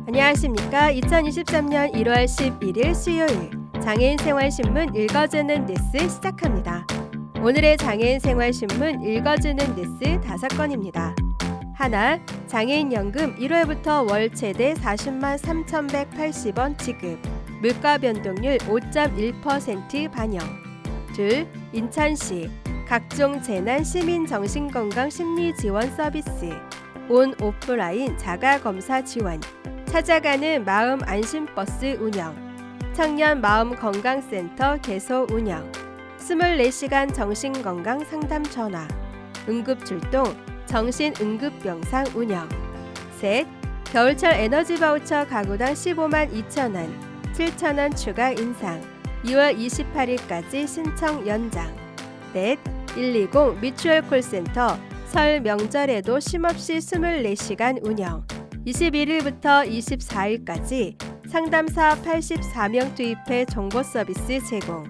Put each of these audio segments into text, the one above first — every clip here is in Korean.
안녕하십니까. 2023년 1월 11일 수요일 장애인 생활신문 읽어주는 뉴스 시작합니다. 오늘의 장애인 생활신문 읽어주는 뉴스 5건입니다. 하나, 장애인연금 1월부터 월 최대 40만 3,180원 지급, 물가 변동률 5.1% 반영. 둘, 인천시 각종 재난 시민 정신건강 심리 지원 서비스, 온 오프라인 자가검사 지원, 찾아가는 마음 안심버스 운영, 청년 마음건강센터 개소 운영, 24시간 정신건강 상담 전화, 응급출동 정신응급병상 운영. 셋, 겨울철 에너지 바우처 가구당 15만 2천원, 7천원 추가 인상, 2월 28일까지 신청 연장. 넷, 120 뮤추얼 콜센터 설 명절에도 쉼없이 24시간 운영, 21일부터 24일까지 상담사 84명 투입해 정보 서비스 제공.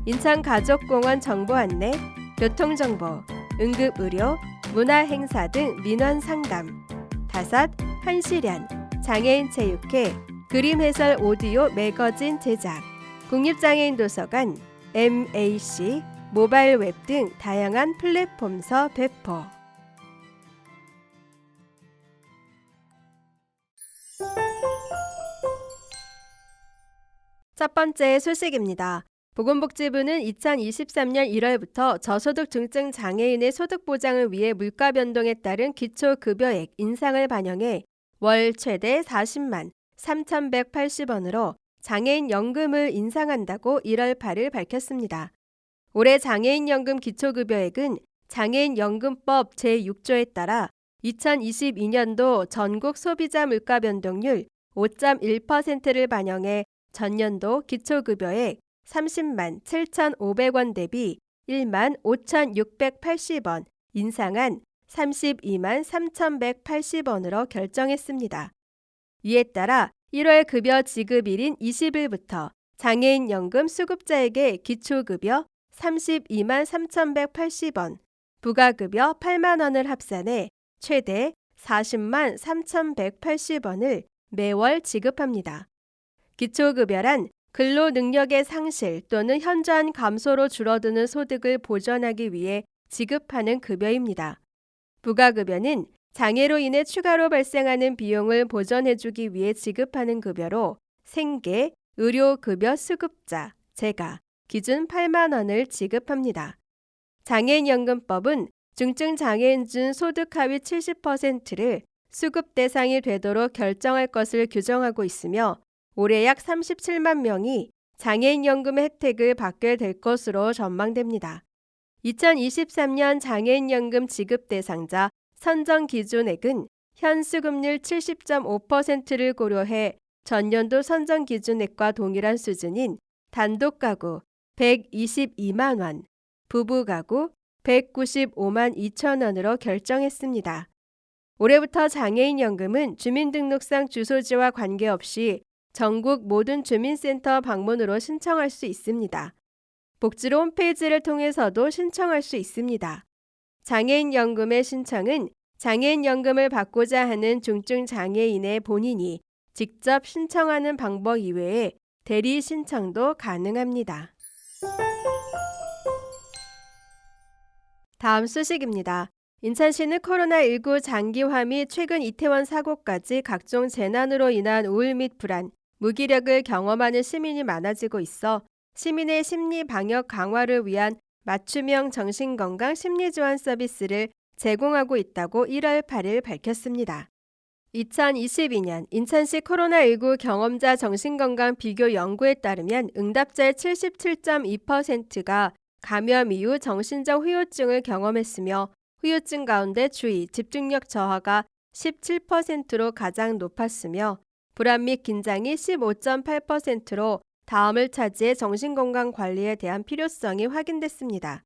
인천가족공원 정보 안내, 교통정보, 응급의료, 문화행사 등 민원 상담. 다섯, 한시련 장애인 체육회 그림 해설 오디오 매거진 제작, 국립장애인 도서관, MAC, 모바일 웹 등 다양한 플랫폼서 배포. 첫 번째 소식입니다. 보건복지부는 2023년 1월부터 저소득 중증 장애인의 소득 보장을 위해 물가 변동에 따른 기초급여액 인상을 반영해 월 최대 40만 3,180원으로 장애인 연금을 인상한다고 1월 8일 밝혔습니다. 올해 장애인연금 기초급여액은 장애인연금법 제6조에 따라 2022년도 전국 소비자 물가 변동률 5.1%를 반영해 전년도 기초급여액 30만 7,500원 대비 1만 5,680원 인상한 32만 3,180원으로 결정했습니다. 이에 따라 1월 급여 지급일인 20일부터 장애인연금 수급자에게 기초급여 32만 3,180원, 부가급여 8만 원을 합산해 최대 40만 3,180원을 매월 지급합니다. 기초급여란 근로능력의 상실 또는 현저한 감소로 줄어드는 소득을 보전하기 위해 지급하는 급여입니다. 부가급여는 장애로 인해 추가로 발생하는 비용을 보전해주기 위해 지급하는 급여로 생계, 의료급여 수급자, 재가, 기준 8만 원을 지급합니다. 장애인연금법은 중증 장애인 중 소득 하위 70%를 수급 대상이 되도록 결정할 것을 규정하고 있으며 올해 약 37만 명이 장애인연금의 혜택을 받게 될 것으로 전망됩니다. 2023년 장애인연금 지급 대상자 선정 기준액은 현 수급률 70.5%를 고려해 전년도 선정 기준액과 동일한 수준인 단독 가구 122만 원, 부부 가구 195만 2천 원으로 결정했습니다. 올해부터 장애인연금은 주민등록상 주소지와 관계없이 전국 모든 주민센터 방문으로 신청할 수 있습니다. 복지로 홈페이지를 통해서도 신청할 수 있습니다. 장애인연금의 신청은 장애인연금을 받고자 하는 중증 장애인의 본인이 직접 신청하는 방법 이외에 대리 신청도 가능합니다. 다음 소식입니다. 인천시는 코로나19 장기화 및 최근 이태원 사고까지 각종 재난으로 인한 우울 및 불안, 무기력을 경험하는 시민이 많아지고 있어 시민의 심리 방역 강화를 위한 맞춤형 정신건강 심리지원 서비스를 제공하고 있다고 1월 8일 밝혔습니다. 2022년 인천시 코로나19 경험자 정신건강 비교 연구에 따르면 응답자의 77.2%가 감염 이후 정신적 후유증을 경험했으며 후유증 가운데 주의, 집중력 저하가 17%로 가장 높았으며 불안 및 긴장이 15.8%로 다음을 차지해 정신건강 관리에 대한 필요성이 확인됐습니다.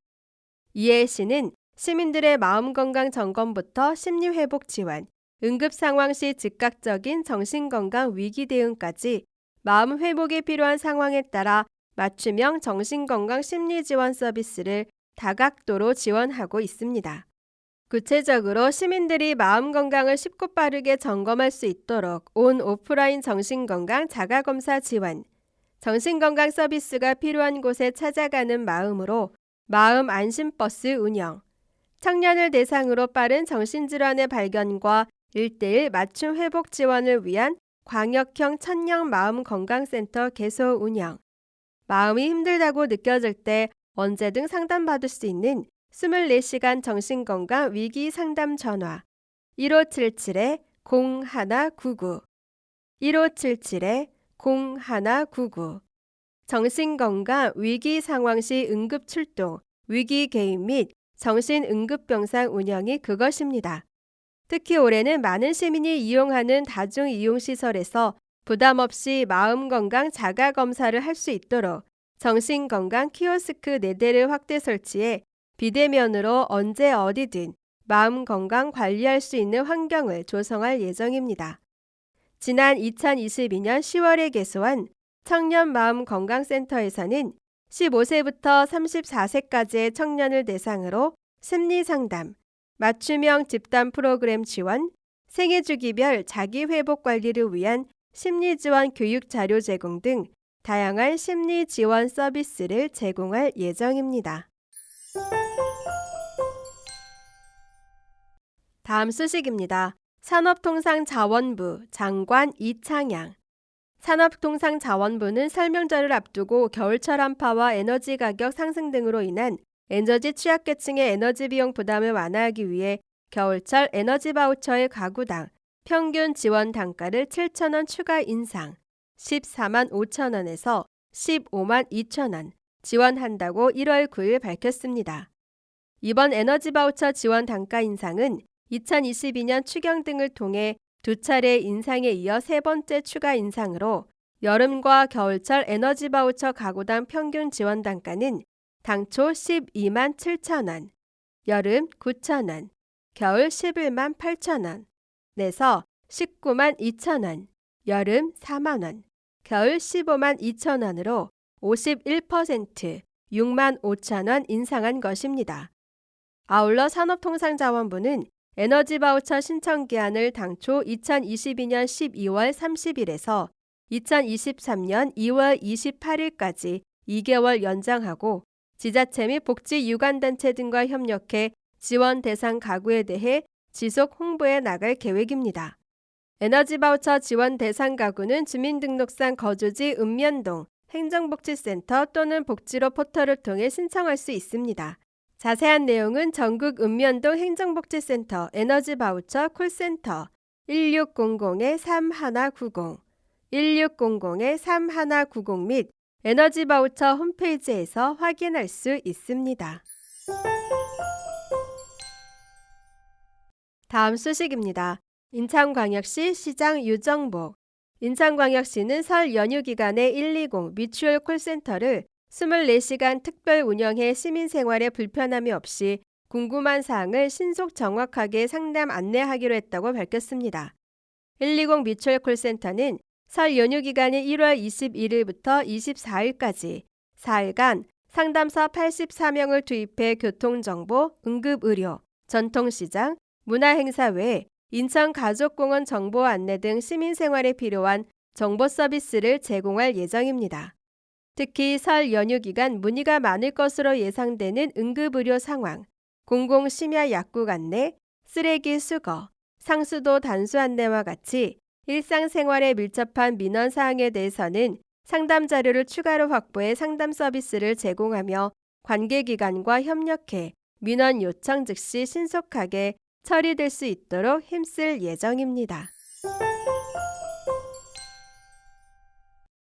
이에 시는 시민들의 마음건강 점검부터 심리회복 지원, 응급상황 시 즉각적인 정신건강 위기 대응까지 마음 회복이 필요한 상황에 따라 맞춤형 정신건강 심리지원 서비스를 다각도로 지원하고 있습니다. 구체적으로 시민들이 마음 건강을 쉽고 빠르게 점검할 수 있도록 온 오프라인 정신건강 자가검사 지원, 정신건강 서비스가 필요한 곳에 찾아가는 마음으로 마음 안심버스 운영, 청년을 대상으로 빠른 정신질환의 발견과 1:1 맞춤 회복 지원을 위한 광역형 천령 마음건강센터 개소 운영, 마음이 힘들다고 느껴질 때 언제든 상담받을 수 있는 24시간 정신건강 위기 상담 전화 1577-0199 1577-0199 정신건강 위기 상황 시 응급 출동, 위기 개입 및 정신응급병상 운영이 그것입니다. 특히 올해는 많은 시민이 이용하는 다중이용시설에서 부담 없이 마음건강 자가검사를 할 수 있도록 정신건강 키오스크 4대를 확대 설치해 비대면으로 언제 어디든 마음건강 관리할 수 있는 환경을 조성할 예정입니다. 지난 2022년 10월에 개소한 청년마음건강센터에서는 15세부터 34세까지의 청년을 대상으로 심리상담, 맞춤형 집단 프로그램 지원, 생애주기별 자기회복 관리를 위한 심리지원 교육 자료 제공 등 다양한 심리지원 서비스를 제공할 예정입니다. 다음 소식입니다. 산업통상자원부 장관 이창양. 산업통상자원부는 설명절을 앞두고 겨울철 한파와 에너지 가격 상승 등으로 인한 에너지 취약계층의 에너지 비용 부담을 완화하기 위해 겨울철 에너지 바우처의 가구당 평균 지원 단가를 7,000원 추가 인상, 14만 5천 원에서 15만 2천 원 지원한다고 1월 9일 밝혔습니다. 이번 에너지 바우처 지원 단가 인상은 2022년 추경 등을 통해 2차례 인상에 이어 3번째 추가 인상으로 여름과 겨울철 에너지 바우처 가구당 평균 지원 단가는 당초 12만 7천 원, 여름 9천 원, 겨울 11만 8천 원, 내서 19만 2천 원, 여름 4만 원, 겨울 15만 2천 원으로 51% 6만 5천 원 인상한 것입니다. 아울러 산업통상자원부는 에너지 바우처 신청 기한을 당초 2022년 12월 30일에서 2023년 2월 28일까지 2개월 연장하고 지자체 및 복지유관단체 등과 협력해 지원 대상 가구에 대해 지속 홍보해 나갈 계획입니다. 에너지 바우처 지원 대상 가구는 주민등록상 거주지 읍면동 행정복지센터 또는 복지로 포털을 통해 신청할 수 있습니다. 자세한 내용은 전국 읍면동 행정복지센터 에너지 바우처 콜센터 1600-3190, 1600-3190 및 에너지 바우처 홈페이지에서 확인할 수 있습니다. 다음 소식입니다. 인천광역시 시장 유정복. 인천광역시는 설 연휴 기간에 120 뮤추얼 콜센터를 24시간 특별 운영해 시민 생활에 불편함이 없이 궁금한 사항을 신속 정확하게 상담 안내하기로 했다고 밝혔습니다. 120 뮤추얼 콜센터는 설 연휴 기간인 1월 21일부터 24일까지 4일간 상담사 84명을 투입해 교통정보, 응급의료, 전통시장, 문화행사 외에 인천가족공원 정보 안내 등 시민생활에 필요한 정보 서비스를 제공할 예정입니다. 특히 설 연휴 기간 문의가 많을 것으로 예상되는 응급의료 상황, 공공심야 약국 안내, 쓰레기 수거, 상수도 단수 안내와 같이 일상생활에 밀접한 민원 사항에 대해서는 상담 자료를 추가로 확보해 상담 서비스를 제공하며 관계기관과 협력해 민원 요청 즉시 신속하게 처리될 수 있도록 힘쓸 예정입니다.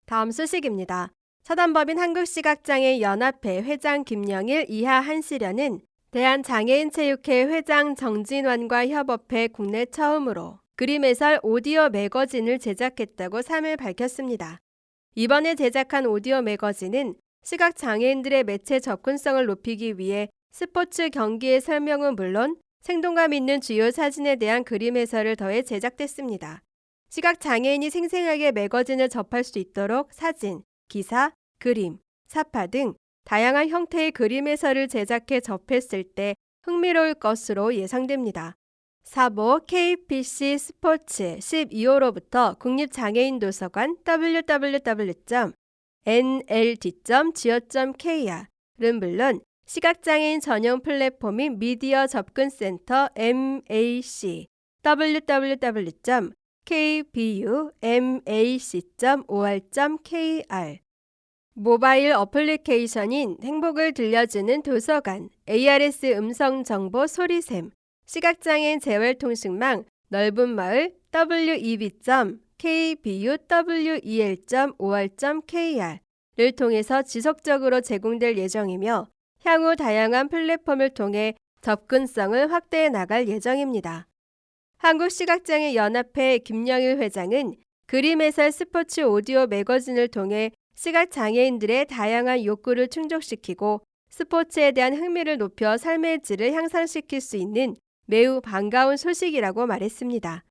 다음 소식입니다. 사단법인 한국시각장애인연합회 회장 김영일 이하 한시련은 대한장애인체육회 회장 정진환과 협업해 국내 처음으로 그림 해설 오디오 매거진을 제작했다고 3일 밝혔습니다. 이번에 제작한 오디오 매거진은 시각장애인들의 매체 접근성을 높이기 위해 스포츠 경기의 설명은 물론 생동감 있는 주요 사진에 대한 그림 해설을 더해 제작됐습니다. 시각장애인이 생생하게 매거진을 접할 수 있도록 사진, 기사, 그림, 사파 등 다양한 형태의 그림 해설을 제작해 접했을 때 흥미로울 것으로 예상됩니다. 사보 KPC 스포츠 12호로부터 국립장애인도서관 www.nld.go.kr은 물론 시각장애인 전용 플랫폼인 미디어 접근센터 MAC www.kbumac.or.kr 모바일 어플리케이션인 행복을 들려주는 도서관, ARS 음성정보 소리샘, 시각장애인 재활통신망 넓은 마을 web.kbuwel.or.kr을 통해서 지속적으로 제공될 예정이며 향후 다양한 플랫폼을 통해 접근성을 확대해 나갈 예정입니다. 한국시각장애연합회 김영일 회장은 그림 해설 스포츠 오디오 매거진을 통해 시각장애인들의 다양한 욕구를 충족시키고 스포츠에 대한 흥미를 높여 삶의 질을 향상시킬 수 있는 매우 반가운 소식이라고 말했습니다.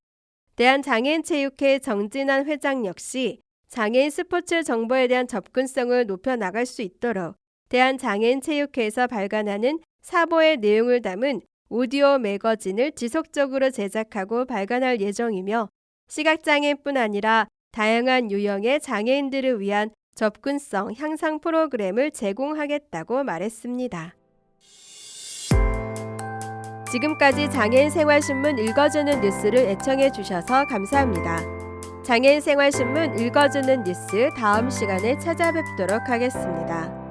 대한장애인체육회 정진환 회장 역시 장애인 스포츠 정보에 대한 접근성을 높여 나갈 수 있도록 대한장애인체육회에서 발간하는 사보의 내용을 담은 오디오 매거진을 지속적으로 제작하고 발간할 예정이며 시각장애인뿐 아니라 다양한 유형의 장애인들을 위한 접근성 향상 프로그램을 제공하겠다고 말했습니다. 지금까지 장애인생활신문 읽어주는 뉴스를 애청해 주셔서 감사합니다. 장애인생활신문 읽어주는 뉴스 다음 시간에 찾아뵙도록 하겠습니다.